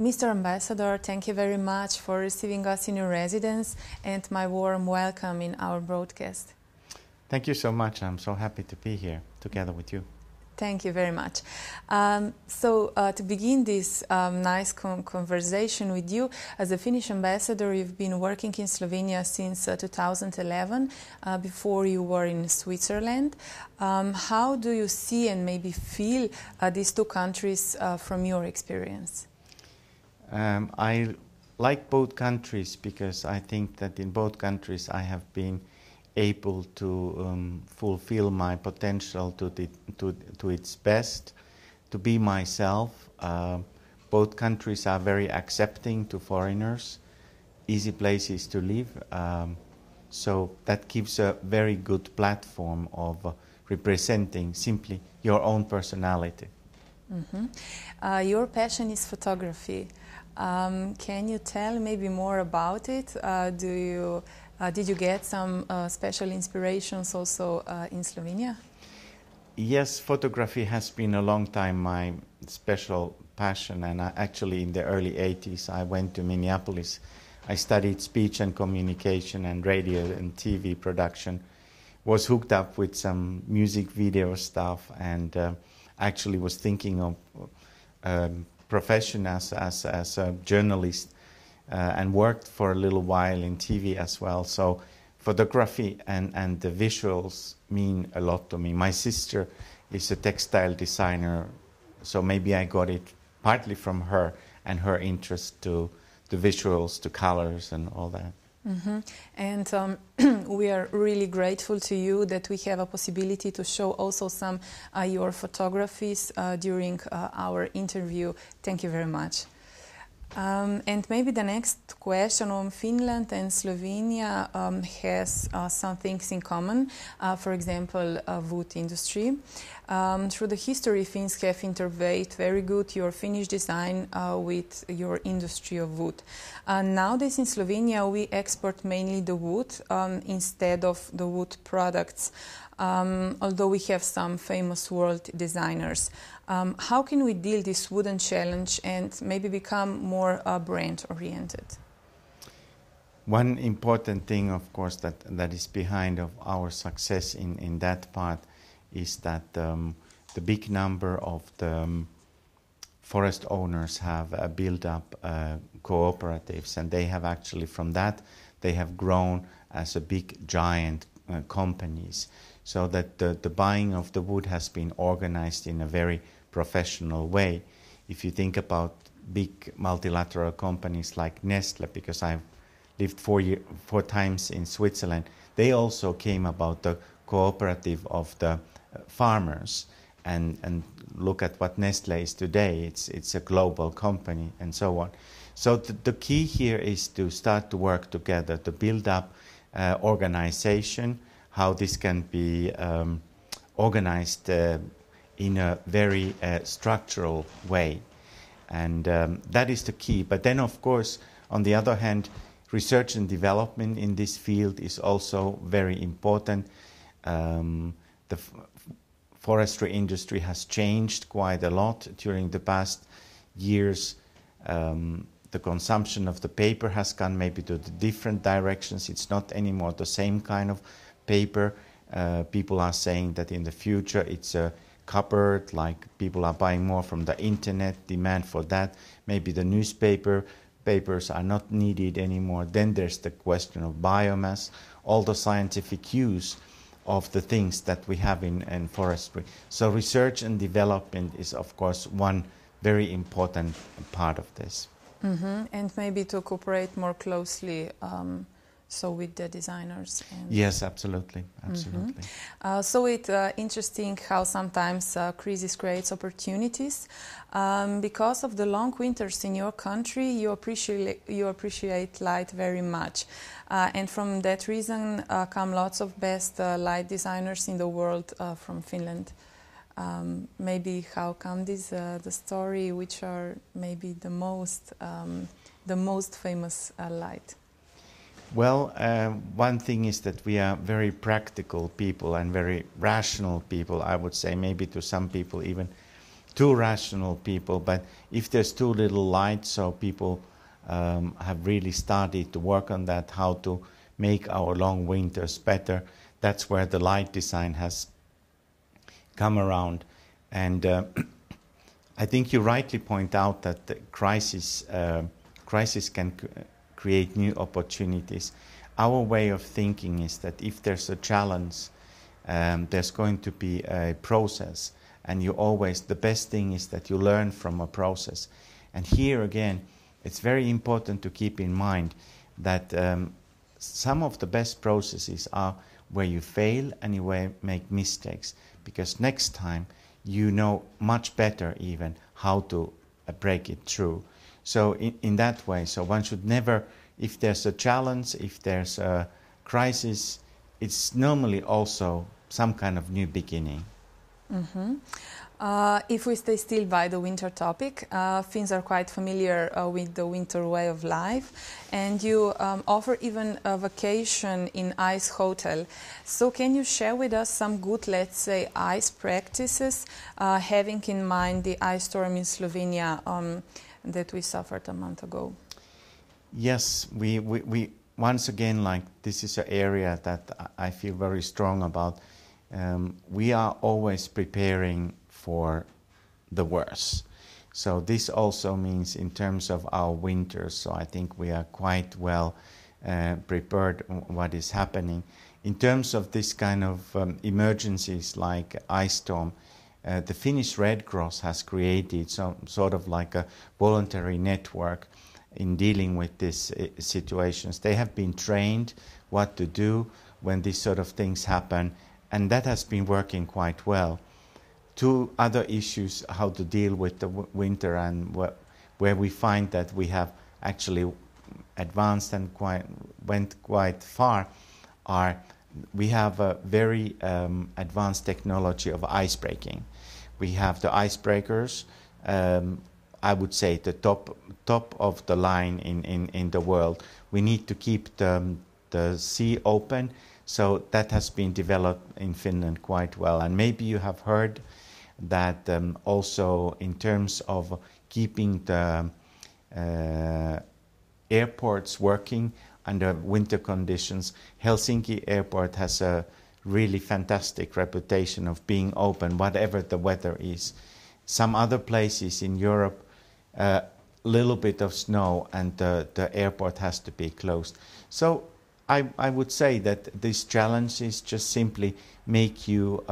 Mr. Ambassador, thank you very much for receiving us in your residence and my warm welcome in our broadcast. Thank you so much. I'm so happy to be here together with you. Thank you very much. To begin this nice conversation with you, as a Finnish ambassador, you've been working in Slovenia since 2011, before you were in Switzerland. How do you see and maybe feel these two countries from your experience? I like both countries because I think that in both countries I have been able to fulfill my potential to its best, to be myself. Both countries are very accepting to foreigners, easy places to live. So that gives a very good platform of representing simply your own personality. Mm-hmm. Your passion is photography. Can you tell maybe more about it? Did you get some special inspirations also in Slovenia? Yes, photography has been a long time my special passion, and actually in the early 80s I went to Minneapolis. I studied speech and communication and radio and TV production, was hooked up with some music video stuff, and actually was thinking of profession as a journalist. And worked for a little while in TV as well. So photography and the visuals mean a lot to me. My sister is a textile designer, so maybe I got it partly from her and her interest to the visuals, to colors and all that. Mm-hmm. And we are really grateful to you that we have a possibility to show also some your photographies during our interview. Thank you very much. And maybe the next question on Finland and Slovenia has some things in common. For example, wood industry. Through the history, Finns have interweaved very good your Finnish design with your industry of wood. Nowadays in Slovenia, we export mainly the wood instead of the wood products. Although we have some famous world designers. How can we deal this wooden challenge and maybe become more brand-oriented? One important thing, of course, that is behind of our success in that part is that the big number of the forest owners have built up cooperatives, and they have actually from that they have grown as a big giant companies. So that the buying of the wood has been organized in a very professional way. If you think about big multilateral companies like Nestle, because I've lived 4 times in Switzerland, they also came about the cooperative of the farmers. And look at what Nestle is today. It's a global company and so on. So the key here is to start to work together, to build up organization, how this can be organized in a very structural way. And that is the key. But then, of course, on the other hand, research and development in this field is also very important. The forestry industry has changed quite a lot during the past years. The consumption of the paper has gone maybe to the different directions. It's not anymore the same kind of paper. People are saying that in the future it's a cupboard, like people are buying more from the internet, demand for that. Maybe the papers are not needed anymore. Then there's the question of biomass, all the scientific use of the things that we have in forestry. So research and development is, of course, one very important part of this. Mm-hmm. And maybe to cooperate more closely so with the designers. And yes, absolutely, absolutely. Mm-hmm. So it's interesting how sometimes crisis creates opportunities. Because of the long winters in your country, you appreciate light very much. And from that reason come lots of best light designers in the world from Finland. Maybe how come this the story, which are maybe the most famous light? Well, one thing is that we are very practical people and very rational people, I would say, maybe to some people even too rational people, but if there's too little light, so people have really started to work on that, how to make our long winters better. That's where the light design has come around. And I think you rightly point out that the crisis can create new opportunities. Our way of thinking is that if there's a challenge, there's going to be a process, and the best thing is that you learn from a process. And here again, it's very important to keep in mind that some of the best processes are where you fail and you make mistakes, because next time you know much better even how to break it through. So in that way, so one should never, if there's a challenge, if there's a crisis, it's normally also some kind of new beginning. Mm-hmm. If we stay still by the winter topic, Finns are quite familiar with the winter way of life, and you offer even a vacation in ice hotel. So can you share with us some good, let's say, ice practices, having in mind the ice storm in Slovenia that we suffered a month ago? Yes, we once again, like, this is an area that I feel very strong about. We are always preparing for the worst. So this also means in terms of our winters, so I think we are quite well prepared what is happening. In terms of this kind of emergencies like ice storm, the Finnish Red Cross has created some sort of like a voluntary network in dealing with these situations. They have been trained what to do when these sort of things happen, and that has been working quite well. Two other issues how to deal with the winter, and where we find that we have actually advanced and went quite far, are we have a very advanced technology of ice breaking. We have the icebreakers, I would say the top of the line in the world. We need to keep the sea open, so that has been developed in Finland quite well. And maybe you have heard that also in terms of keeping the airports working under winter conditions, Helsinki airport has a really fantastic reputation of being open whatever the weather is. Some other places in Europe, a little bit of snow and the airport has to be closed. So I would say that these challenges just simply make you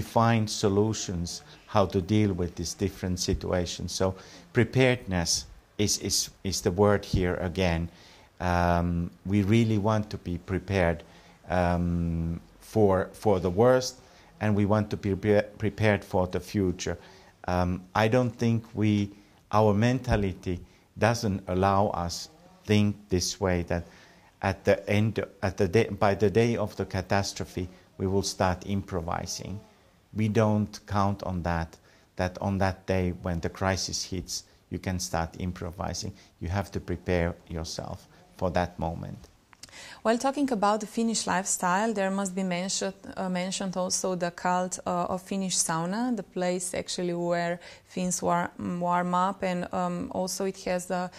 find solutions how to deal with these different situations. So preparedness is the word here again. We really want to be prepared for the worst, and we want to be prepared for the future. I don't think our mentality doesn't allow us think this way, that by the day of the catastrophe we will start improvising. We don't count on that on that day when the crisis hits you can start improvising. You have to prepare yourself for that moment. While talking about the Finnish lifestyle, there must be mentioned also the cult of Finnish sauna, the place actually where Finns warm up, and also it has the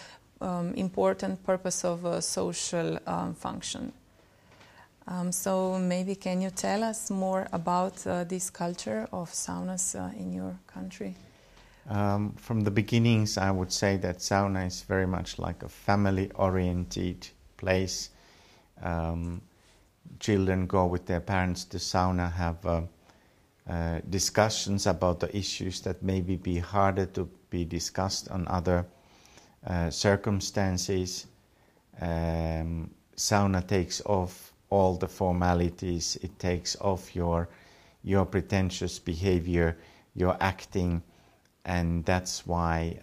important purpose of a social function. So maybe can you tell us more about this culture of saunas in your country? From the beginnings, I would say that sauna is very much like a family-oriented place. Children go with their parents to sauna, have discussions about the issues that maybe be harder to be discussed on other circumstances. Sauna takes off all the formalities. It takes off your pretentious behavior, your acting, and that's why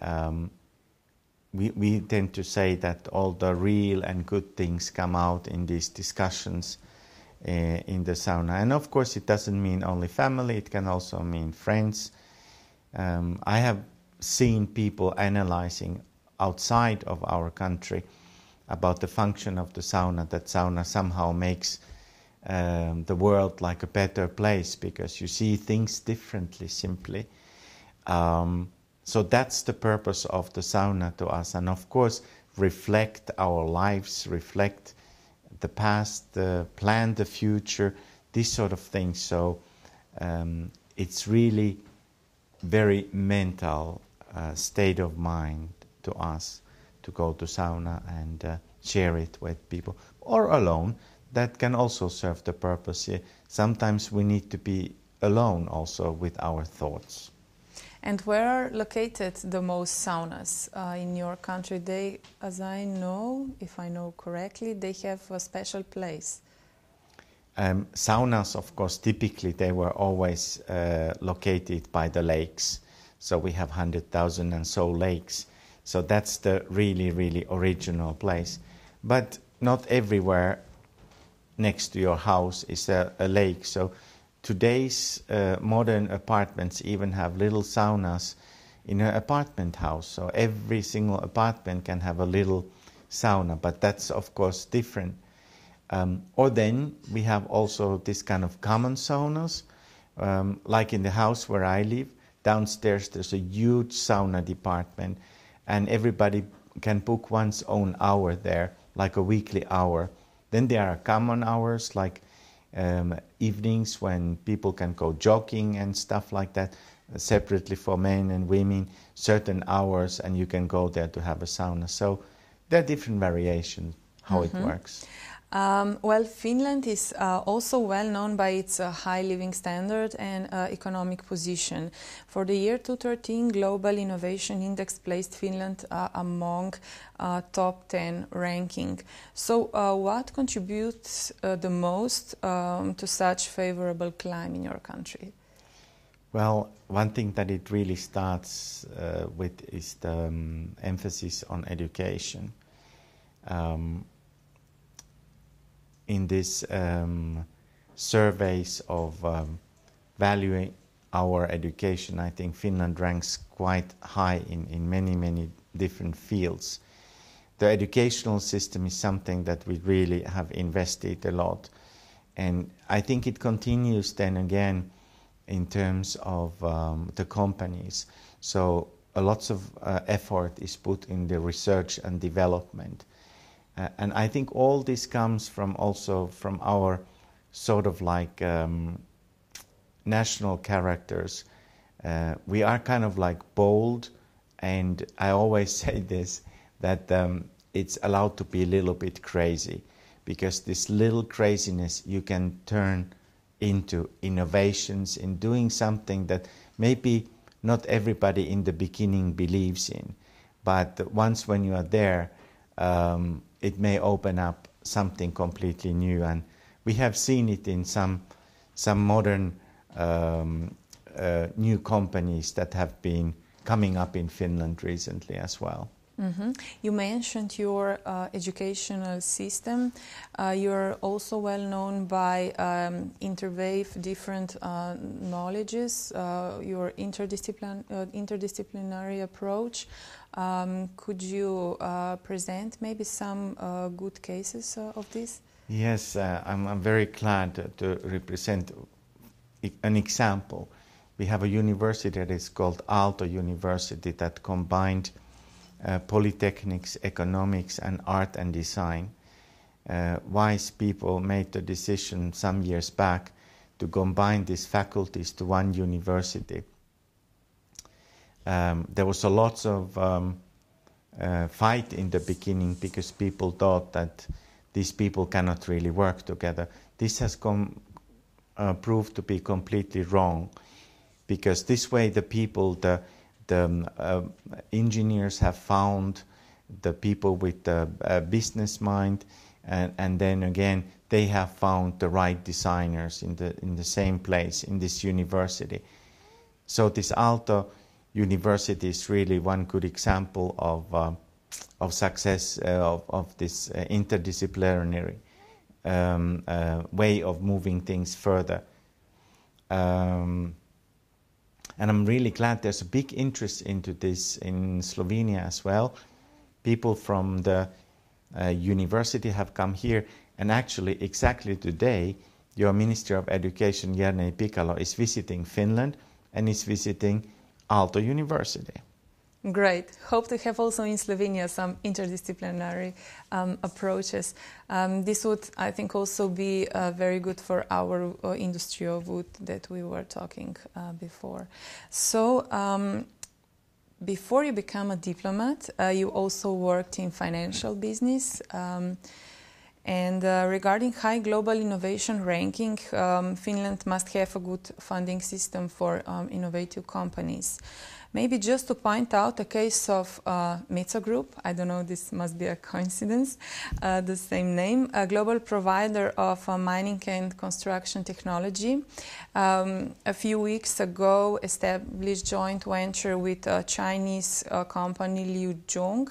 we tend to say that all the real and good things come out in these discussions in the sauna. And of course it doesn't mean only family, it can also mean friends. I have seen people analyzing outside of our country about the function of the sauna, that sauna somehow makes the world like a better place because you see things differently simply. So that's the purpose of the sauna to us, and of course reflect our lives, reflect the past, plan the future, these sort of things. So it's really very mental state of mind to us to go to sauna and share it with people, or alone. That can also serve the purpose. Sometimes we need to be alone also with our thoughts. And where are located the most saunas in your country? They, as I know, if I know correctly, they have a special place. Saunas, of course, typically they were always located by the lakes. So we have 100,000 and so lakes. So that's the really, really original place. But not everywhere next to your house is a lake. So today's modern apartments even have little saunas in an apartment house. So every single apartment can have a little sauna, but that's of course different. Or then we have also this kind of common saunas, like in the house where I live. Downstairs there's a huge sauna department, and everybody can book one's own hour there, like a weekly hour. Then there are common hours, like evenings when people can go jogging and stuff like that, separately for men and women, certain hours, and you can go there to have a sauna. So there are different variations how it works. Well, Finland is also well known by its high living standard and economic position. For the year 2013, Global Innovation Index placed Finland among top 10 ranking. So what contributes the most to such favorable climate in your country? Well, one thing that it really starts with is the emphasis on education. In these surveys of valuing our education, I think Finland ranks quite high in many, many different fields. The educational system is something that we really have invested a lot. And I think it continues then again in terms of the companies. So a lot of effort is put in the research and development. And I think all this comes from also from our sort of like national characters. We are kind of like bold, and I always say this, that it's allowed to be a little bit crazy, because this little craziness you can turn into innovations in doing something that maybe not everybody in the beginning believes in, but once when you are there, it may open up something completely new. And we have seen it in some modern new companies that have been coming up in Finland recently as well. Mm-hmm. You mentioned your educational system. You're also well known by interweave different knowledges, your interdisciplinary approach. Could you present maybe some good cases of this? Yes, I'm very glad to represent an example. We have a university that is called Aalto University that combined polytechnics, economics, and art and design. Wise people made the decision some years back to combine these faculties to one university. There was a lot of fight in the beginning because people thought that these people cannot really work together. This has proved to be completely wrong, because this way the people, the engineers have found the people with the business mind, and then again they have found the right designers in the same place in this university. So this Aalto University is really one good example of success of this interdisciplinary way of moving things further. And I'm really glad there's a big interest into this in Slovenia as well. People from the university have come here, and actually exactly today your Minister of Education, Slovenia is visiting Finland and is visiting Aalto University. Great. Hope to have also in Slovenia some interdisciplinary approaches. This would, I think, also be very good for our industry of wood that we were talking before. So, before you become a diplomat, you also worked in financial business. And regarding high global innovation ranking, Finland must have a good funding system for innovative companies. Maybe just to point out a case of Metso Group, I don't know, this must be a coincidence, the same name, a global provider of mining and construction technology. A few weeks ago established joint venture with a Chinese company Liu Zhong.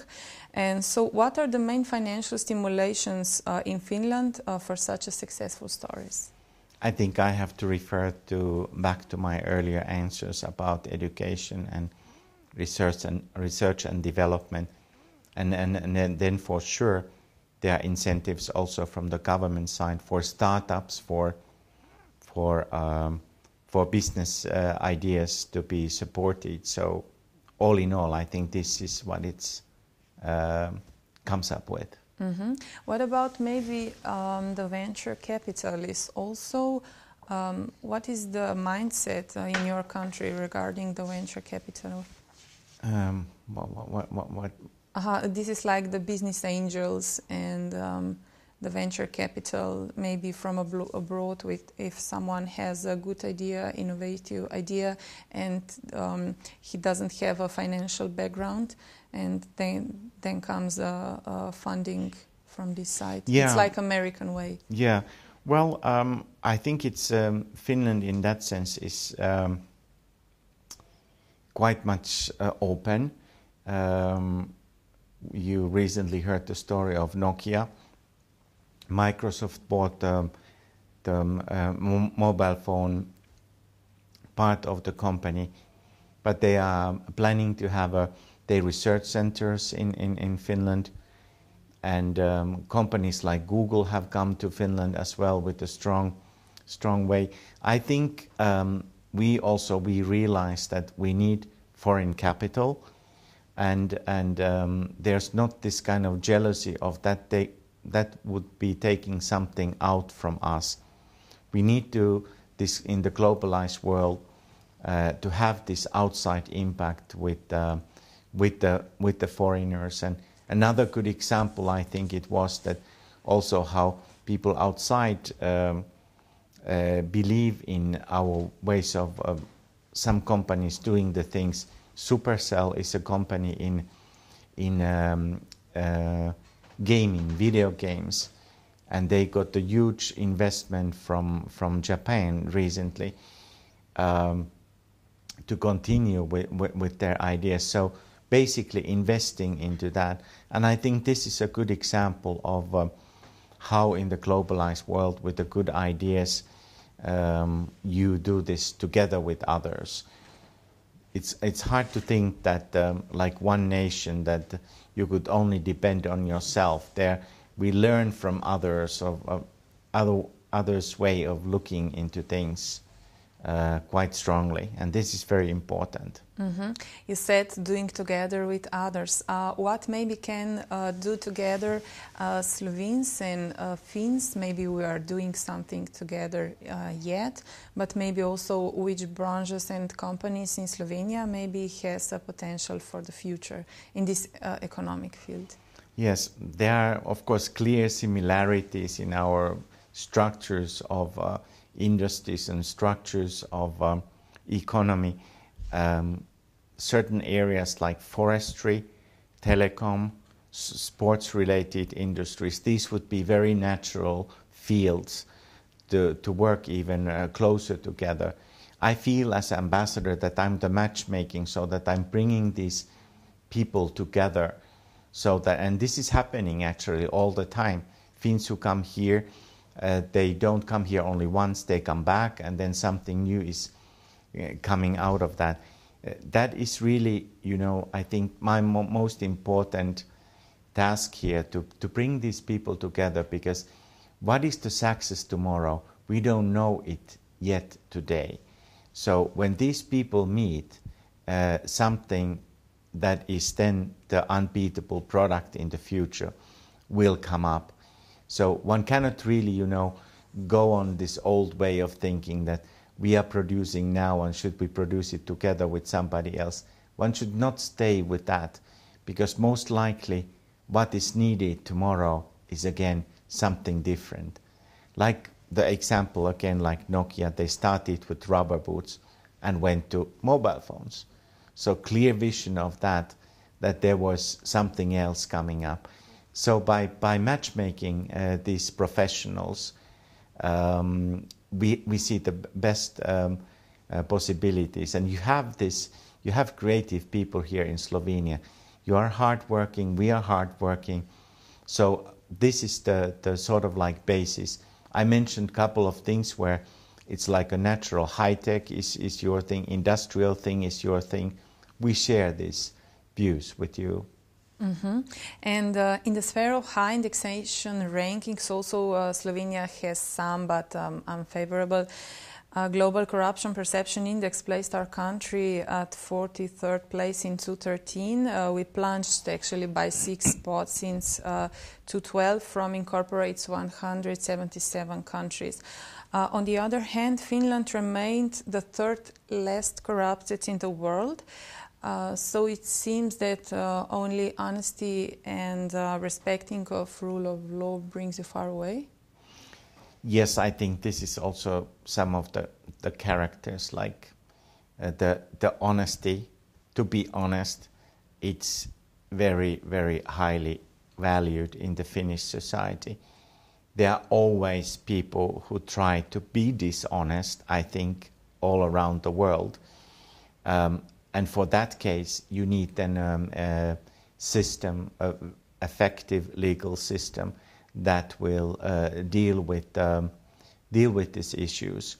And so what are the main financial stimulations in Finland for such a successful stories? I think I have to refer back to my earlier answers about education and research and development, and then for sure there are incentives also from the government side for startups, for business ideas to be supported. So all in all, I think this is what it's comes up with. Mm-hmm. What about maybe the venture capitalists also? What is the mindset in your country regarding the venture capital? What? This is like the business angels and the venture capital, maybe from abroad. If someone has a good idea, innovative idea, and he doesn't have a financial background, and then comes funding from this side. Yeah. It's like American way. Yeah. Well, I think it's Finland in that sense is quite much open. You recently heard the story of Nokia. Microsoft bought the mobile phone part of the company, but they are planning to have their research centers in Finland, and companies like Google have come to Finland as well with a strong way. I think we realize that we need foreign capital, and there's not this kind of jealousy of that would be taking something out from us. We need to in the globalized world to have this outside impact with the foreigners. And another good example, I think it was that also how people outside believe in our ways of some companies doing the things. Supercell is a company in gaming, video games, and they got a huge investment from Japan recently to continue with their ideas. So basically investing into that. And I think this is a good example of how in the globalized world with the good ideas you do this together with others. It's hard to think that like one nation that you could only depend on yourself. There we learn from others of others' way of looking into things quite strongly, and this is very important. Mm-hmm. You said doing together with others. What maybe can do together Slovenes and Finns? Maybe we are doing something together yet, but maybe also which branches and companies in Slovenia maybe has a potential for the future in this economic field? Yes, there are of course clear similarities in our structures of industries and structures of economy. Certain areas like forestry, telecom, sports-related industries, these would be very natural fields to work even closer together. I feel as ambassador that I'm the matchmaking, so that I'm bringing these people together, so that, and this is happening actually all the time. Finns who come here, they don't come here only once, they come back, and then something new is coming out of that. That is really, I think my most important task here, to bring these people together, because what is the success tomorrow? We don't know it yet today. So when these people meet, something that is then the unbeatable product in the future will come up. So one cannot really, go on this old way of thinking that we are producing now and should we produce it together with somebody else. One should not stay with that, because most likely what is needed tomorrow is again something different. Like the example again, like Nokia, they started with rubber boots and went to mobile phones. So clear vision of that there was something else coming up. So by matchmaking these professionals, we see the best possibilities. And you have creative people here in Slovenia. You are hardworking, we are hardworking. So this is the sort of like basis. I mentioned a couple of things where it's like a natural high-tech is your thing, industrial thing is your thing. We share these views with you. Mm-hmm. And in the sphere of high indexation rankings, also Slovenia has some, but unfavorable. Global Corruption Perception Index placed our country at 43rd place in 2013. We plunged actually by 6 spots since 2012 from incorporates 177 countries. On the other hand, Finland remained the third least corrupted in the world. So it seems that only honesty and respecting of rule of law brings you far away. Yes, I think this is also some of the characters, like the honesty. To be honest, it's very, very highly valued in the Finnish society. There are always people who try to be dishonest, I think, all around the world. And for that case, you need then a system, an effective legal system that will deal with these issues.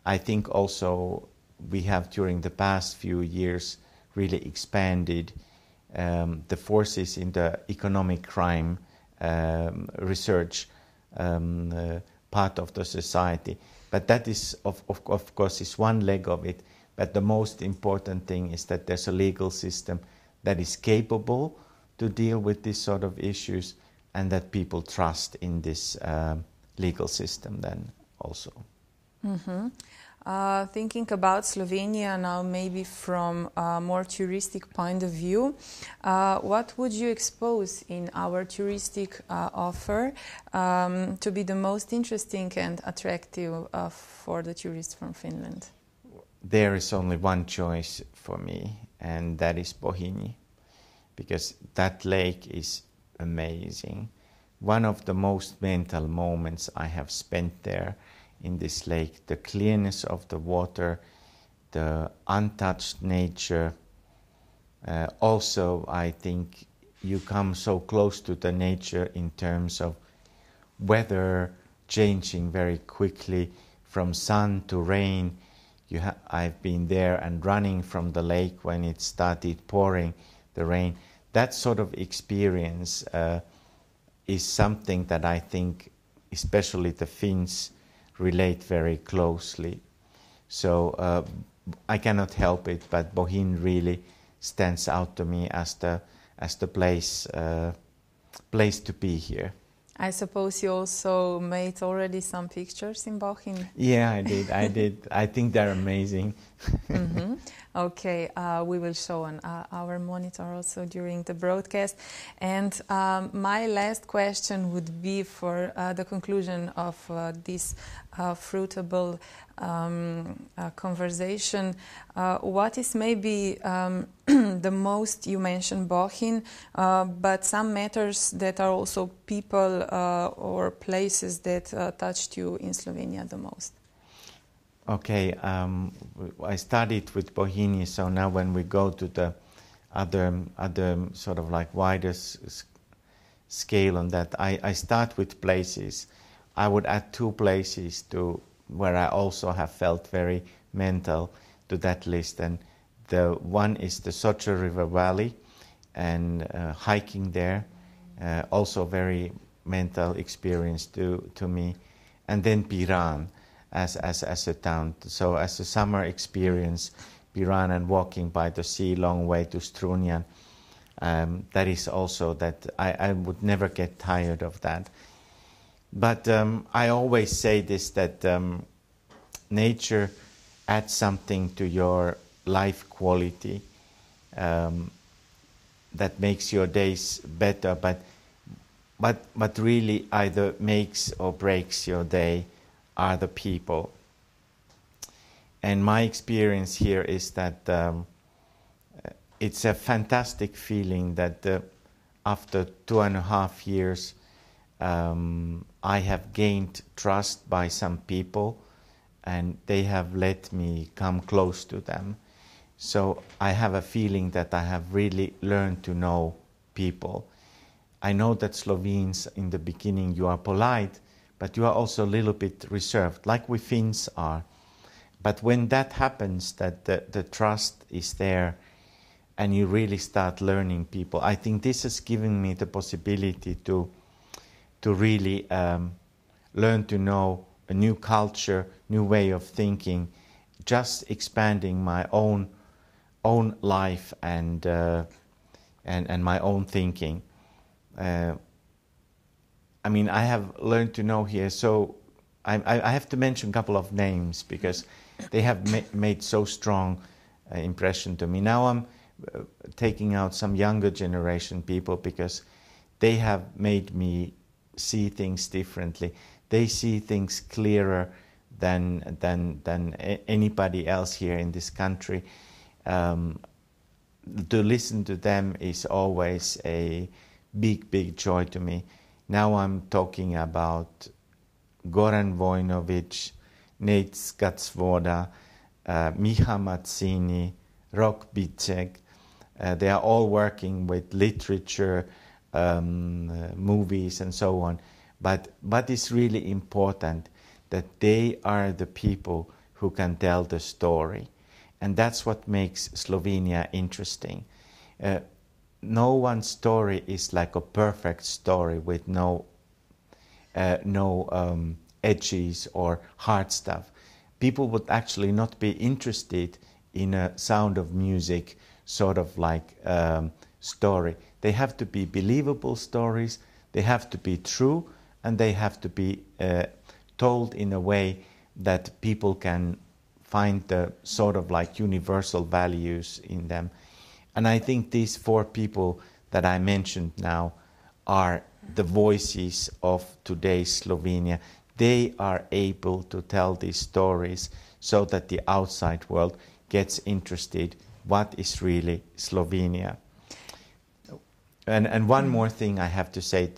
I think also we have during the past few years really expanded the forces in the economic crime research part of the society. But that is of course is one leg of it. But the most important thing is that there's a legal system that is capable to deal with these sort of issues, and that people trust in this legal system then also. Mm-hmm. Thinking about Slovenia now, maybe from a more touristic point of view, what would you expose in our touristic offer to be the most interesting and attractive for the tourists from Finland? There is only one choice for me, and that is Bohinj, because that lake is amazing. One of the most mental moments I have spent there in this lake, the clearness of the water, the untouched nature. Also, I think you come so close to the nature in terms of weather changing very quickly from sun to rain. I've been there and running from the lake when it started pouring the rain. That sort of experience is something that I think especially the Finns relate very closely. So I cannot help it, but Bohinj really stands out to me as the place to be here. I suppose you also made already some pictures in Bohinj? Yeah, I did. I think they're amazing. Mm-hmm. Okay, we will show on our monitor also during the broadcast. And my last question would be for the conclusion of this fruitable conversation. What is maybe the most, you mentioned Bohinj, but some matters that are also people or places that touched you in Slovenia the most? Okay, I started with Bohinj, so now when we go to the other sort of like wider scale on that, I start with places. I would add 2 places to where I also have felt very mental to that list, and the one is the Socha River Valley, and hiking there, also very mental experience to me, and then Piran as a town. So as a summer experience, Piran and walking by the sea, long way to Strunjan. That is also that I would never get tired of that. But I always say this, that nature adds something to your life quality that makes your days better, but really either makes or breaks your day are the people. And my experience here is that it's a fantastic feeling that after 2.5 years I have gained trust by some people, and they have let me come close to them. So I have a feeling that I have really learned to know people. I know that Slovenes, in the beginning, you are polite, but you are also a little bit reserved, like we Finns are. But when that happens, that the trust is there, and you really start learning people, I think this has given me the possibility to really learn to know a new culture, new way of thinking, just expanding my own life and my own thinking. I mean, I have learned to know here, so I have to mention a couple of names because they have made so strong impression to me. Now I'm taking out some younger generation people because they have made me see things differently. They see things clearer than anybody else here in this country. To listen to them is always a big joy to me. Now I'm talking about Goran Vojnović, Nate Skatsvoda, Miha Mazzini, Rok Bicek. They are all working with literature, movies and so on. But what is really important, that they are the people who can tell the story. And that's what makes Slovenia interesting. No one story is like a perfect story with no edges or hard stuff. People would actually not be interested in a Sound of Music sort of like story. They have to be believable stories, they have to be true, and they have to be told in a way that people can find the sort of like universal values in them. And I think these 4 people that I mentioned now are the voices of today's Slovenia. They are able to tell these stories so that the outside world gets interested what is really Slovenia. And one more thing I have to say,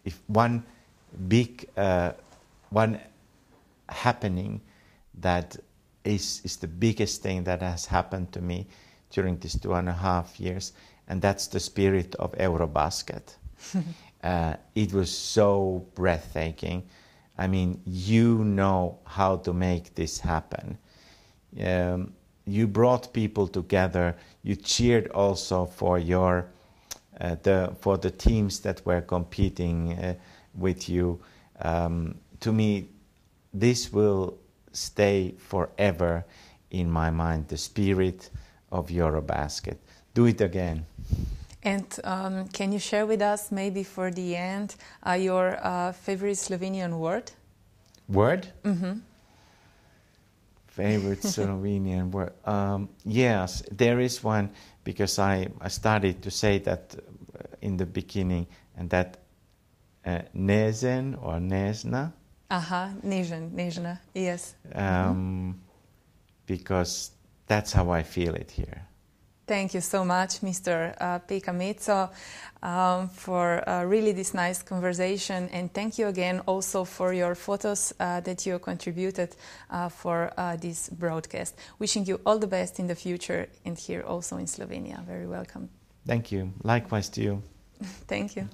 if one big one happening that is the biggest thing that has happened to me during these 2.5 years, and that's the spirit of Eurobasket. It was so breathtaking. I mean, you know how to make this happen. You brought people together. You cheered also for your for the teams that were competing with you. To me, this will stay forever in my mind, the spirit of Eurobasket. Do it again. And can you share with us, maybe for the end, your favorite Slovenian word? Word? Mm-hmm. Favorite Slovenian word? Yes, there is one, because I started to say that in the beginning, and that nezen or nezna. Aha, nežna, yes. Because that's how I feel it here. Thank you so much, Mr. Pekka Metso, for really this nice conversation, and thank you again also for your photos that you contributed for this broadcast. Wishing you all the best in the future, and here also in Slovenia. Very welcome. Thank you. Likewise to you. Thank you.